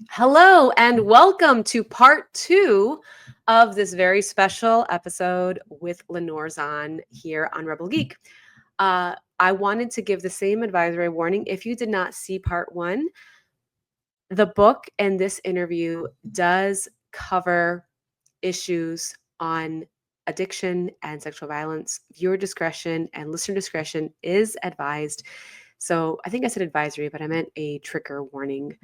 Hello, and welcome to part 2 of this very special episode with Lenore Zann here on Rebelle Geek. I wanted to give the same advisory warning. If you did not see part 1, the book and this interview does cover issues on addiction and sexual violence. Viewer discretion and listener discretion is advised. So I think I said advisory, but I meant a trigger warning.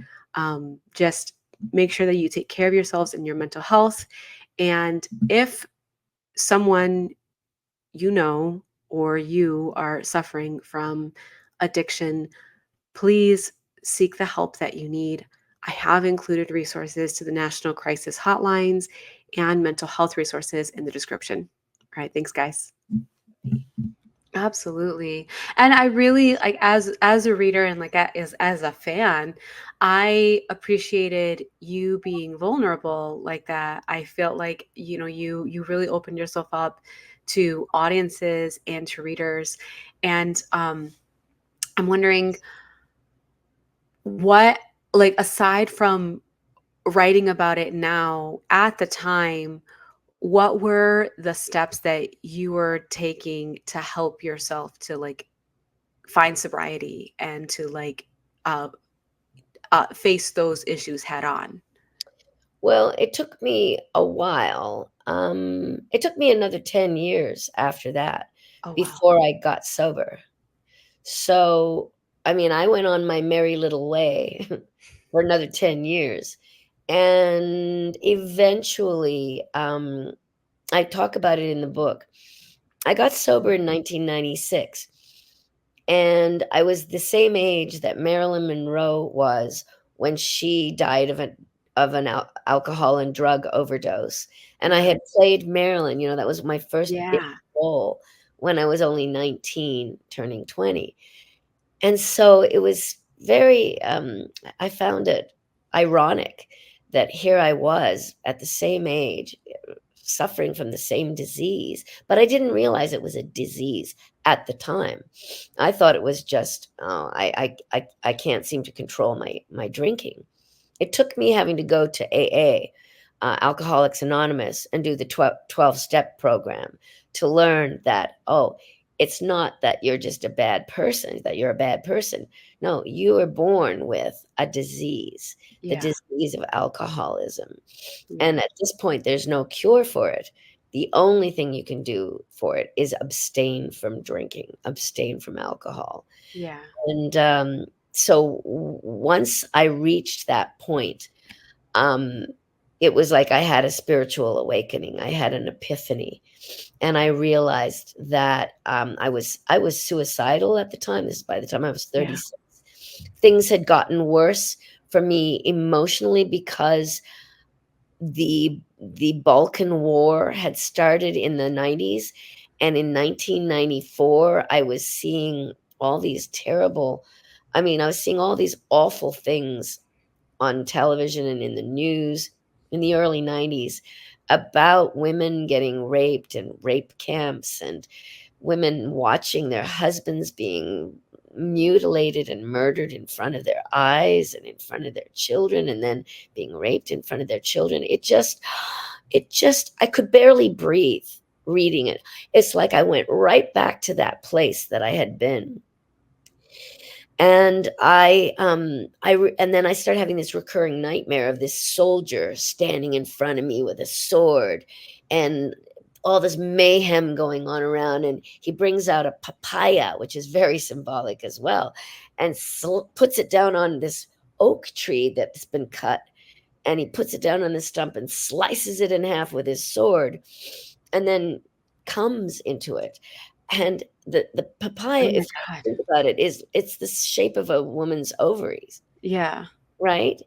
Just make sure that you take care of yourselves and your mental health. And if someone you know or you are suffering from addiction, please seek the help that you need. I have included resources to the National Crisis Hotlines and mental health resources in the description. All right, thanks, guys. Absolutely. And I really like as a reader and like as a fan, I appreciated you being vulnerable like that. I felt like, you really opened yourself up to audiences and to readers. And I'm wondering what, like, aside from writing about it now, at the time, what were the steps that you were taking to help yourself to like find sobriety and to like uh, face those issues head on? Well, it took me a while. It took me another 10 years after that Oh, wow. before I got sober. So, I mean, I went on my merry little way for another 10 years. And eventually, I talk about it in the book. I got sober in 1996, and I was the same age that Marilyn Monroe was when she died of an alcohol and drug overdose. And I had played Marilyn, that was my first big Yeah. role when I was only 19, turning 20. And so it was very, I found it ironic that here I was at the same age, suffering from the same disease, but I didn't realize it was a disease at the time. I thought it was just, oh, I can't seem to control my drinking. It took me having to go to AA, Alcoholics Anonymous, and do the 12-step program to learn that, oh, it's not that you're just a bad person, that you're a bad person. No, you were born with a disease, the Yeah. disease of alcoholism. Yeah. And at this point, there's no cure for it. The only thing you can do for it is abstain from drinking, abstain from alcohol. Yeah. And so once I reached that point, um, it was like I had a spiritual awakening. I had an epiphany, and I realized that I was suicidal at the time. This is by the time I was Yeah. 36. Things had gotten worse for me emotionally because the Balkan War had started in the 90s, and in 1994 I was seeing all these terrible, I was seeing all these awful things on television and in the news in the early 90s about women getting raped and rape camps, and women watching their husbands being mutilated and murdered in front of their eyes and in front of their children, and then being raped in front of their children. It just I could barely breathe reading it. It's like I went right back to that place that I had been. And and then I started having this recurring nightmare of this soldier standing in front of me with a sword, and all this mayhem going on around. And he brings out a papaya, which is very symbolic as well, and puts it down on this oak tree that's been cut. And he puts it down on the stump and slices it in half with his sword, and then comes into it. And the papaya, Oh my if God. you think about it, it's the shape of a woman's ovaries, Yeah. right?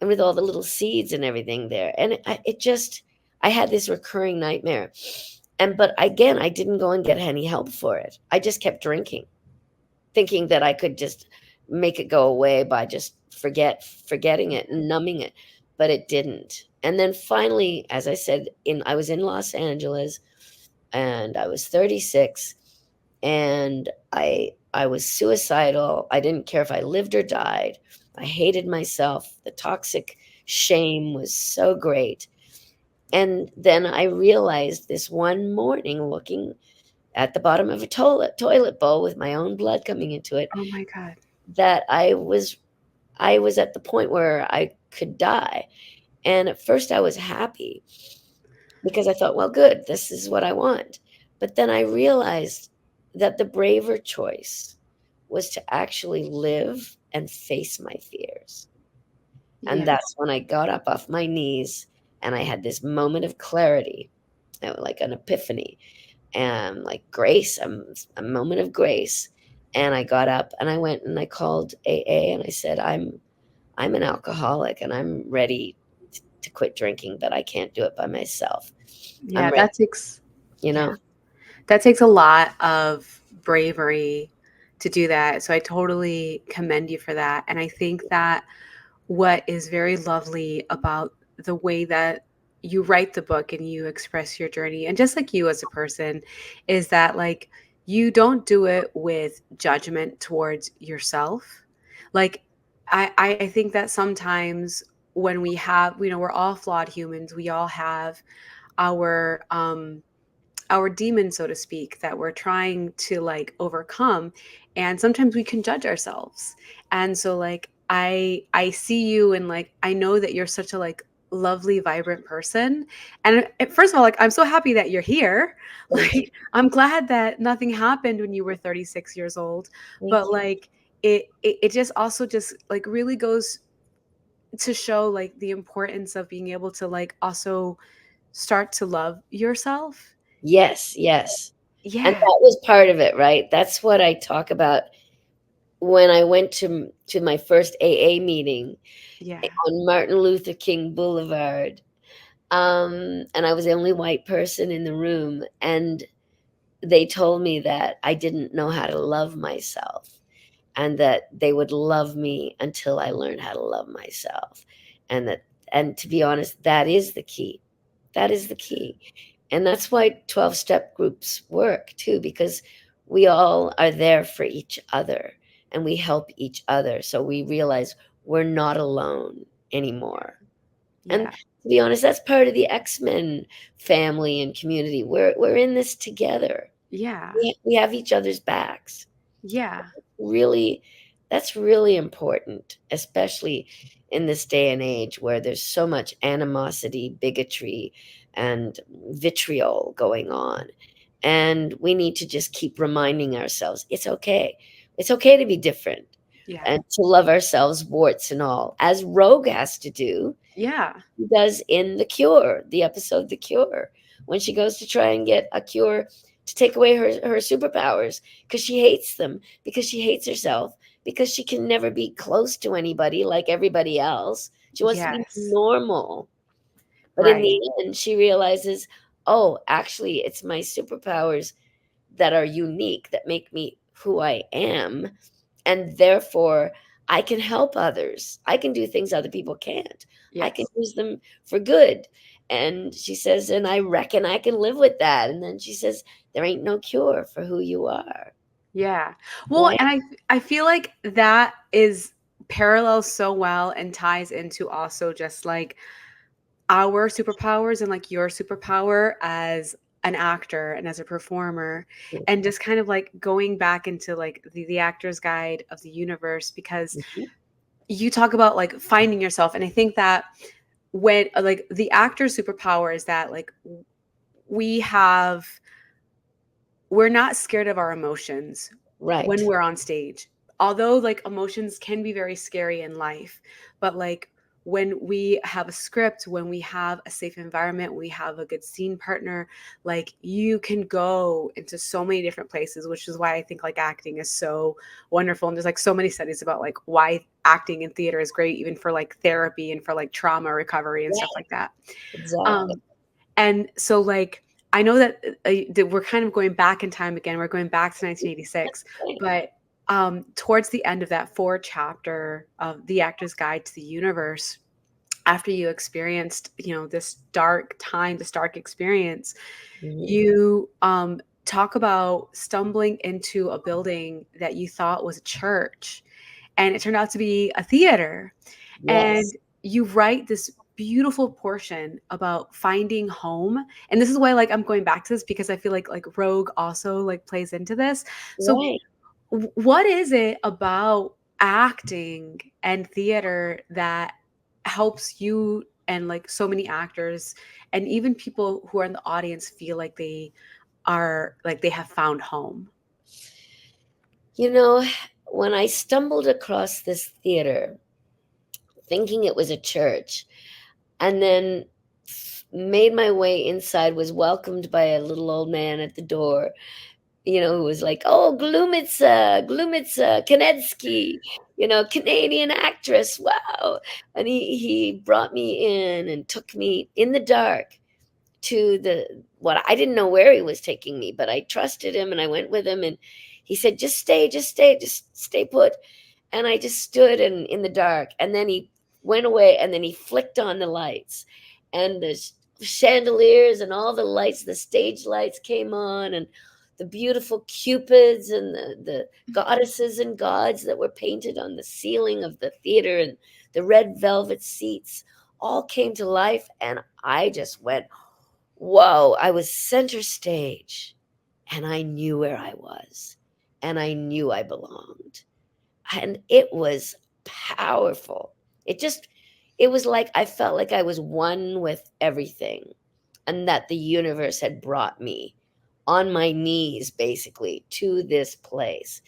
And with all the little seeds and everything there. And I had this recurring nightmare. But again, I didn't go and get any help for it. I just kept drinking, thinking that I could just make it go away by just forgetting it and numbing it, but it didn't. And then finally, as I said, I was in Los Angeles, and I was 36, and I was suicidal. I didn't care if I lived or died. I hated myself. The toxic shame was so great. And then I realized this one morning, looking at the bottom of a toilet bowl with my own blood coming into it, Oh my God. that I was at the point where I could die. And at first I was happy because I thought, well, good, this is what I want. But then I realized that the braver choice was to actually live and face my fears. And Yeah. that's when I got up off my knees and I had this moment of clarity, like an epiphany and like grace, a moment of grace. And I got up and I went and I called AA and I said, I'm an alcoholic and I'm ready to quit drinking, but I can't do it by myself. I'm Yeah, ready, that takes you yeah. know? That takes a lot of bravery to do that. So I totally commend you for that. And I think that what is very lovely about the way that you write the book and you express your journey, and just like you as a person, is that like you don't do it with judgment towards yourself. Like I think that sometimes when we have, we're all flawed humans. We all have our our demons, so to speak, that we're trying to like overcome, and sometimes we can judge ourselves. And so like I see you, and like I know that you're such a like lovely, vibrant person. And first of all, like I'm so happy that you're here. Thank you. Like I'm glad that nothing happened when you were 36 years old. Thank But you. like it just also just like really goes to show like the importance of being able to like also start to love yourself. Yes, yes. And Yeah. that was part of it, right? That's what I talk about when I went to my first AA meeting Yeah. on Martin Luther King Boulevard. And I was the only white person in the room, and they told me that I didn't know how to love myself and that they would love me until I learned how to love myself. And that, and to be honest, that is the key. That is the key. And that's why 12-step groups work too, because we all are there for each other and we help each other. So we realize we're not alone anymore. And Yeah. to be honest, that's part of the X-Men family and community. We're in this together. Yeah. We have each other's backs. Yeah. Really, that's really important, especially in this day and age where there's so much animosity, bigotry, and vitriol going on. And we need to just keep reminding ourselves it's okay. It's okay to be different Yeah. and to love ourselves, warts and all, as Rogue has to do. Yeah. She does in The Cure, the episode The Cure, when she goes to try and get a cure to take away her superpowers because she hates them, because she hates herself, because she can never be close to anybody like everybody else. She wants to be Yes. normal. But in Right. the end, she realizes, oh, actually, it's my superpowers that are unique, that make me who I am. And therefore, I can help others. I can do things other people can't. I can Yes. use them for good. And she says, and I reckon I can live with that. And then she says, there ain't no cure for who you are. Yeah. Who Well, I and I feel like that is parallels so well and ties into also just like our superpowers and like your superpower as an actor and as a performer, am. and just kind of like going back into like the actor's guide of the universe, because Mhm. you talk about like finding yourself. And I think that when like the actor's superpower is that like we have we're not scared of our emotions when Right. we're on stage. Although like emotions can be very scary in life, but like when we have a script, when we have a safe environment, we have a good scene partner, like you can go into so many different places, which is why I think like acting is so wonderful. And there's like so many studies about like why acting in theater is great, even for like therapy and for like trauma recovery and stuff Right. like that. Exactly. Um, and so, like, I know that we're kind of going back in time again. We're going back to 1986, but towards the end of that four chapter of The Actor's Guide to the Universe, after you experienced, this dark time, this dark experience, Mhm. you talk about stumbling into a building that you thought was a church and it turned out to be a theater. And Yes. you write this beautiful portion about finding home. And this is why like I'm going back to this because I feel like Rogue also like plays into this. So Right. what is it about acting and theater that helps you and like so many actors and even people who are in the audience feel like they are like they have found home? You know, when I stumbled across this theater thinking it was a church, and then made my way inside, was welcomed by a little old man at the door, who was like, "Oh, Glumitsa Kanetsky, Canadian actress, wow." And he brought me in and took me in the dark to the what I didn't know where he was taking me, but I trusted him and I went with him, and he said, just stay put." And I just stood in the dark, and then he went away, and then he flicked on the lights, and the chandeliers and all the lights, the stage lights came on, and the beautiful cupids and the goddesses and gods that were painted on the ceiling of the theater, and the red velvet seats all came to life, and I just went, whoa. I was center stage, and I knew where I was, and I knew I belonged, and it was powerful. It was like I felt like I was one with everything, and that the universe had brought me on my knees basically to this place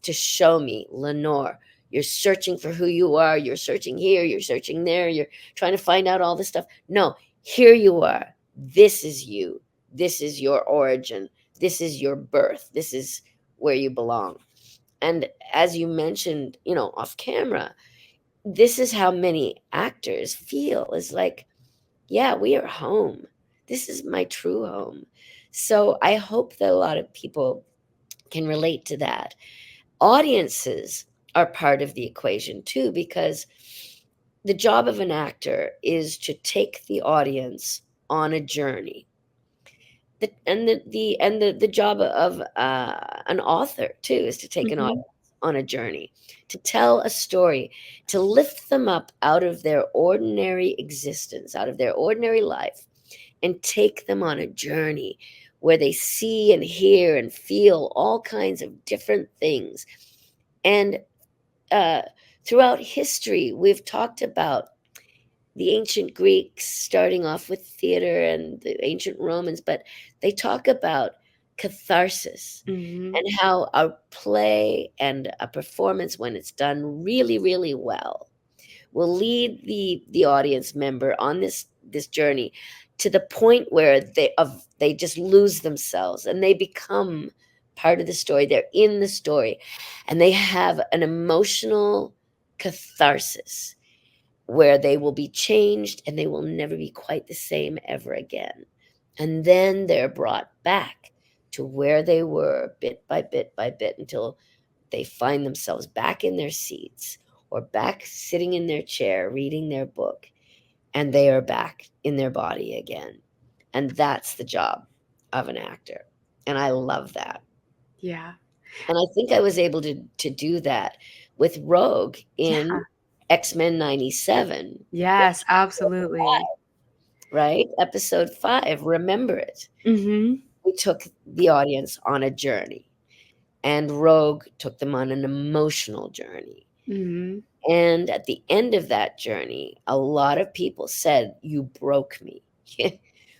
to show me, Lenore, you're searching for who you are, you're searching here, you're searching there, you're trying to find out all this stuff. No, here you are. This is you. This is your origin. This is your birth. This is where you belong. And as you mentioned, off camera, this is how many actors feel, is like, yeah, we are home. This is my true home. So I hope that a lot of people can relate to that. Audiences are part of the equation too, because the job of an actor is to take the audience on a journey. The job of an author too is to take an Mhm. audience on a journey, to tell a story, to lift them up out of their ordinary existence, out of their ordinary life, and take them on a journey where they see and hear and feel all kinds of different things. And uh, throughout history, we've talked about the ancient Greeks starting off with theater and the ancient Romans, but they talk about catharsis Mhm. and how a play and a performance, when it's done really, really well, will lead the audience member on this journey to the point where they just lose themselves and they become part of the story. They're in the story, and they have an emotional catharsis where they will be changed and they will never be quite the same ever again. And then they're brought back to where they were bit by bit until they find themselves back in their seats or back sitting in their chair reading their book, and they are back in their body again. And that's the job of an actor. And I love that. Yeah. And I think I was able to do that with Rogue in Yeah. X-Men 97, Yes, absolutely. right? Episode 5, remember it. Mhm. We took the audience on a journey, and Rogue took them on an emotional journey. Mhm. And at the end of that journey, a lot of people said, "You broke me."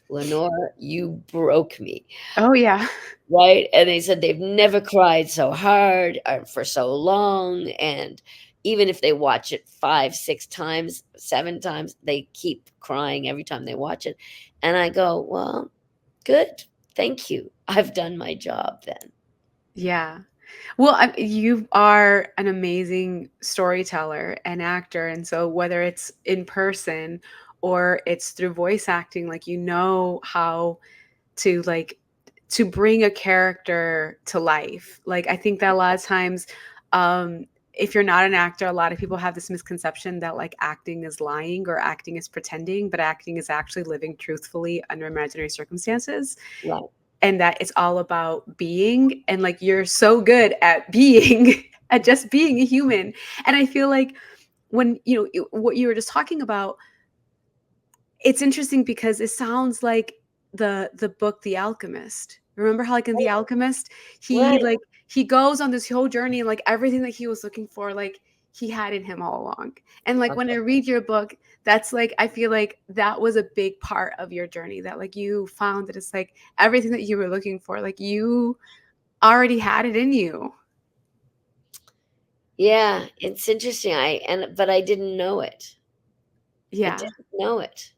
Lenore, you broke me, Oh, yeah. right? And they said they've never cried so hard for so long. And even if they watch it 5, 6 times, 7 times, they keep crying every time they watch it. And I go, well, good. Thank you. I've done my job then. Yeah. Well, you are an amazing storyteller and actor. And so, whether it's in person or it's through voice acting, like, you know how to, like, to bring a character to life. Like, I think that a lot of times, if you're not an actor, a lot of people have this misconception that like acting is lying or acting is pretending, but acting is actually living truthfully under imaginary circumstances. Right. and that it's all about being, and like you're so good at being at just being a human. And I feel like when what you were just talking about, it's interesting because it sounds like the book The Alchemist. Remember how like in The Alchemist, he Right. like he goes on this whole journey, and like everything that he was looking for, like he had in him all along. And like when I Okay. read your book, that's like I feel like that was a big part of your journey, that like you found that it's like everything that you were looking for, like you already had it in you. Yeah, it's interesting. But I didn't know it. I Yeah. didn't know it.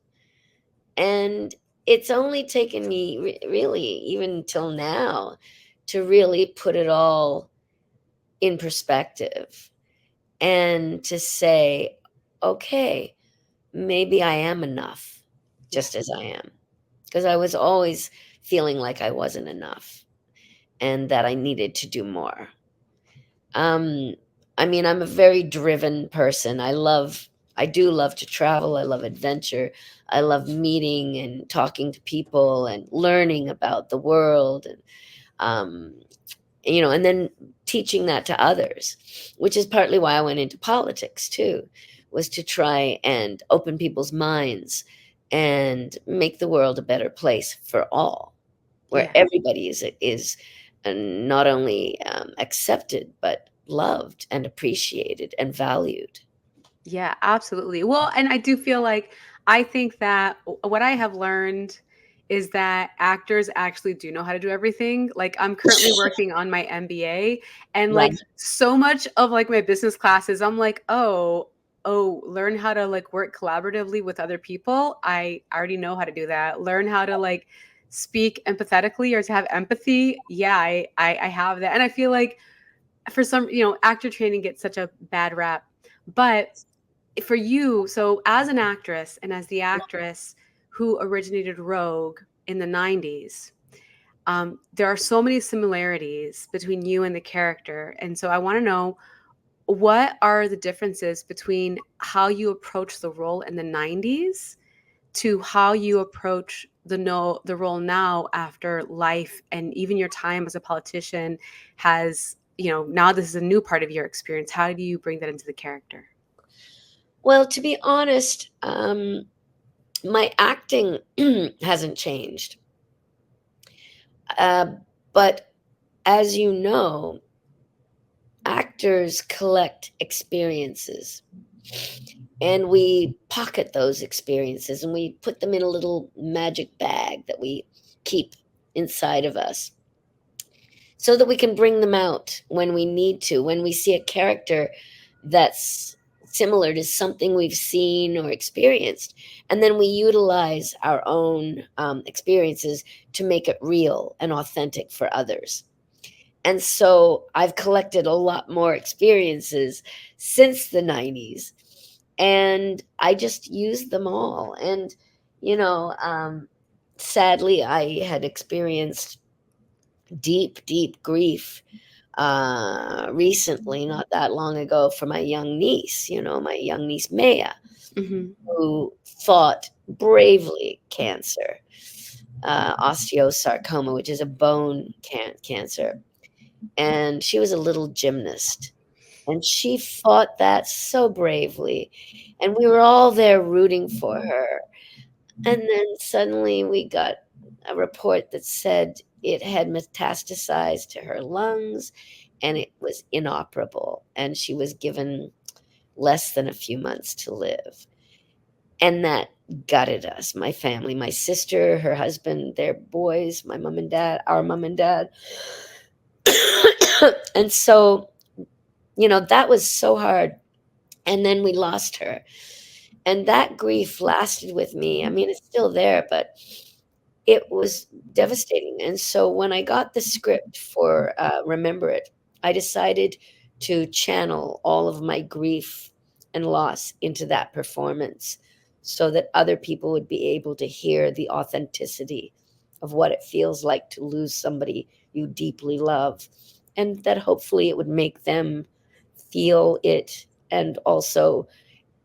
And it's only taken me really even till now to really put it all in perspective and to say, okay, maybe I am enough just as Yes. I am. Because I was always feeling like I wasn't enough and that I needed to do more. Um, I mean, I'm a very driven person. I do love to travel. I love adventure. I love meeting and talking to people and learning about the world and um, and then teaching that to others, which is partly why I went into politics too, was to try and open people's minds and make the world a better place for all, where Yeah. everybody is not only accepted but loved and appreciated and valued. Yeah, absolutely. Well, and I do feel like I think that what I have learned is that actors actually do know how to do everything. Like I'm currently working on my MBA, and Right. like so much of like my business classes, I'm like, oh, learn how to like work collaboratively with other people. I already know how to do that. Learn how to like speak empathetically or to have empathy. Yeah, I have that. And I feel like for some, actor training gets such a bad rap. But for you, so as an actress and as the actress who originated Rogue in the 90s, there are so many similarities between you and the character. And so I want to know, what are the differences between how you approach the role in the 90s to how you approach the role now, after life and even your time as a politician has, now this is a new part of your experience. How do you bring that into the character? Well, to be honest, my acting hasn't changed. Uh, but as you know, actors collect experiences and we pocket those experiences and we put them in a little magic bag that we keep inside of us so that we can bring them out when we need to, when we see a character that's similar to something we've seen or experienced. And then we utilize our own experiences to make it real and authentic for others. And so I've collected a lot more experiences since the 90s, and I just used them all. And, you know, um, sadly, I had experienced deep, deep grief recently, not that long ago, for my young niece, my young niece Maya, Hmm. who fought bravely cancer, osteosarcoma, which is a bone cancer. And she was a little gymnast, and she fought that so bravely, and we were all there rooting for her, and then suddenly we got a report that said it had metastasized to her lungs, and it was inoperable, and she was given less than a few months to live, and that gutted us, my family, my sister, her husband, their boys, my mom and dad, our mom and dad. And so, that was so hard. And then we lost her. And that grief lasted with me. I mean, it's still there, but it was devastating. And so when I got the script for Remember It, I decided to channel all of my grief and loss into that performance so that other people would be able to hear the authenticity of what it feels like to lose somebody you deeply love. And that hopefully it would make them feel it and also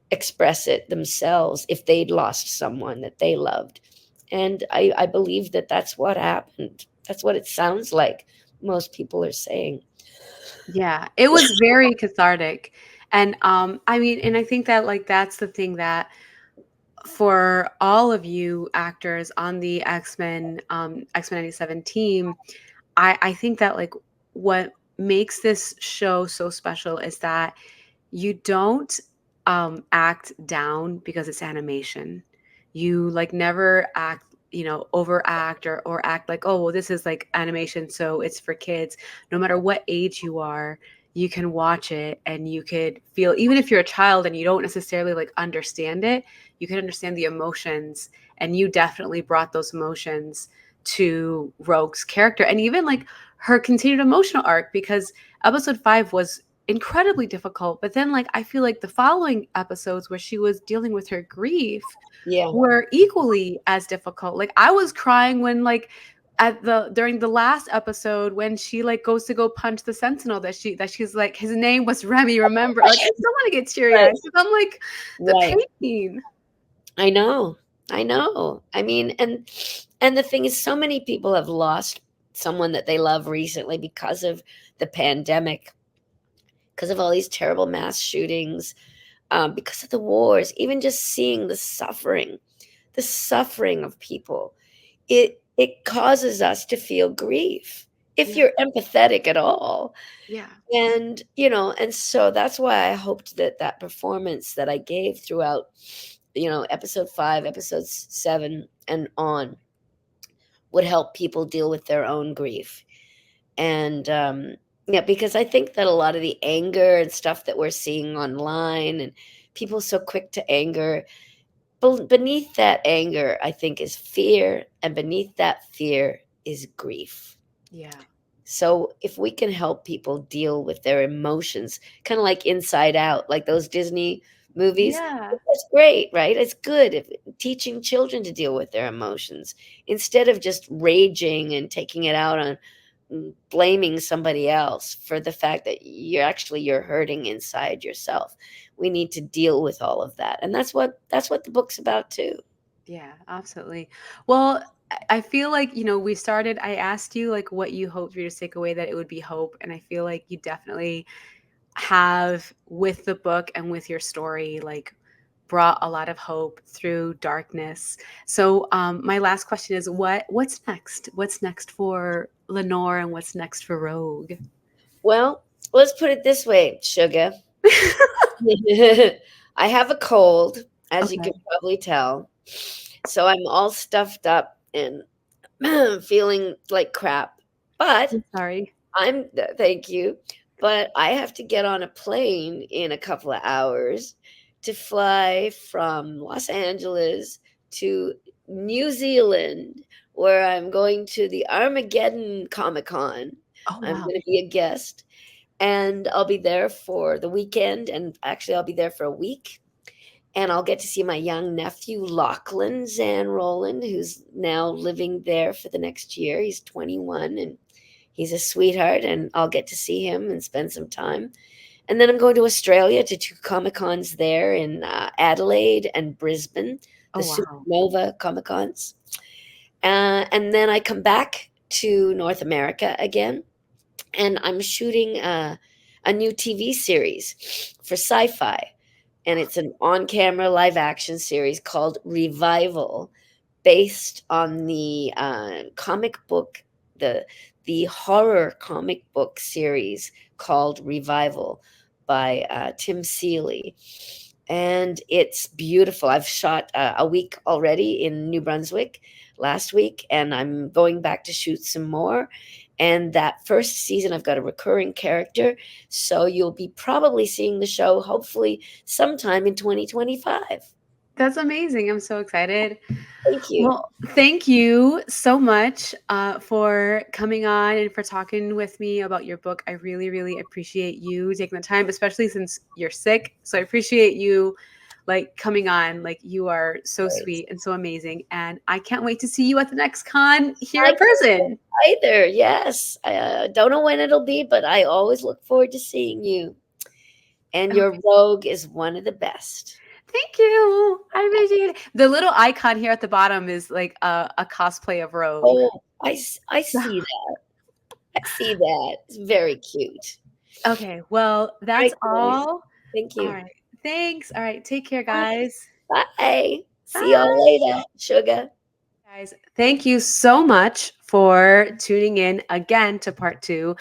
express it themselves if they'd lost someone that they loved. And I believe that that's what happened. That's what it sounds like most people are saying. Yeah, it was very cathartic. And I mean, and I think that like that's the thing that for all of you actors on the X-Men X-Men 97 team, I think that like what makes this show so special is that you don't act down because it's animation. You like never act, you know, overact or act like, oh, well, this is like animation, so it's for kids. No matter what age you are, you can watch it and you could feel, even if you're a child and you don't necessarily like understand it, you can understand the emotions. And you definitely brought those emotions to Rogue's character and even like her continued emotional arc because episode 5 was incredibly difficult. But then, like, I feel like the following episodes where she was dealing with her grief Yeah. were equally as difficult. Like, I was crying when, like, at the during the last episode when she like goes to go punch the sentinel that she's like his name was Remy, remember, like I still want to get teary eyed Right. because I'm like the Right. pain. I know. I know. I mean, and the thing is so many people have lost someone that they love recently because of the pandemic, because of all these terrible mass shootings, because of the wars, even just seeing the suffering of people, it causes us to feel grief if Yeah, you're empathetic at all. yeah, And, and so that's why I hoped that that performance that I gave throughout, episode 5, episodes 7 and on would help people deal with their own grief. And, yeah, because I think that a lot of the anger and stuff that we're seeing online and people so quick to anger, beneath that anger, I think, is fear, and beneath that fear is grief. yeah, So if we can help people deal with their emotions, kind of like Inside Out, like those Disney movies, yeah. that's great, right? It's good if teaching children to deal with their emotions instead of just raging and taking it out on blaming somebody else for the fact that you're hurting inside yourself. We need to deal with all of that. And that's what the book's about too. Yeah, absolutely. Well, I feel like, you know, we started, I asked you like what you hoped for your to take away that it would be hope. And I feel like you definitely have with the book and with your story, like brought a lot of hope through darkness. So my last question is what's next? What's next for Lenore and what's next for Rogue? Well, let's put it this way, sugar. I have a cold, as you can Okay. probably tell. So I'm all stuffed up and feeling like crap. But I'm sorry. thank you. But I have to get on a plane in a couple of hours to fly from Los Angeles to New Zealand, where I'm going to the Armageddon Comic Con. Oh I'm wow. going to be a guest, and I'll be there for the weekend, and actually I'll be there for a week, and I'll get to see my young nephew Lachlan Zann Rowland, who's now living there for the next year. He's 21 and he's a sweetheart, and I'll get to see him and spend some time. And then I'm going to Australia to 2 Comic Cons there in Adelaide and Brisbane, the Oh wow. Supernova Comic Cons. And then I come back to North America again, and I'm shooting a new TV series for Sci-Fi, and it's an on-camera live action series called Revival, based on the comic book, the horror comic book series called Revival by Tim Seeley. And it's beautiful. I've shot a week already in New Brunswick last week, and I'm going back to shoot some more. And that first season, I've got a recurring character. So you'll be probably seeing the show hopefully sometime in 2025. That's amazing. I'm so excited. Thank you. Well, thank you so much for coming on and for talking with me about your book. I really, really appreciate you taking the time, especially since you're sick. So I appreciate you like coming on. Like you are so Great. sweet and so amazing. And I can't wait to see you at the next con here I in can't person. wait either. Yes. I don't know when it'll be, but I always look forward to seeing you. And your Okay. rogue is one of the best. Thank you. I appreciate it. The little icon here at the bottom is like a cosplay of Rogue. Oh, I see that. I see that. It's very cute. Okay, well, that's Right, Chloe. all. Thank All you. right. Thanks. All right. Take care, guys. Bye. See y'all Bye. later, sugar. Guys, thank you so much for tuning in again to part two.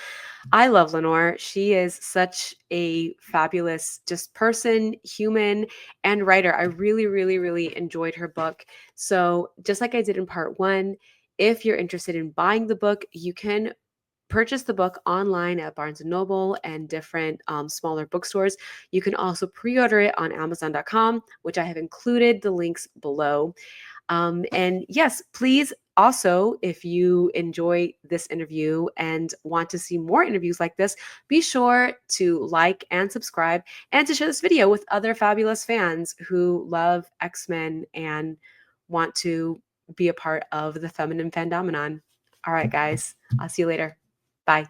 I love Lenore. She is such a fabulous just person, human, and writer. I really, really, really enjoyed her book. So, just like I did in part one, if you're interested in buying the book, you can purchase the book online at Barnes and Noble and different smaller bookstores. You can also pre-order it on Amazon.com, which I have included the links below. And yes, please also, if you enjoy this interview and want to see more interviews like this, be sure to like and subscribe and to share this video with other fabulous fans who love X-Men and want to be a part of the feminine phenomenon. All right, guys, I'll see you later. Bye.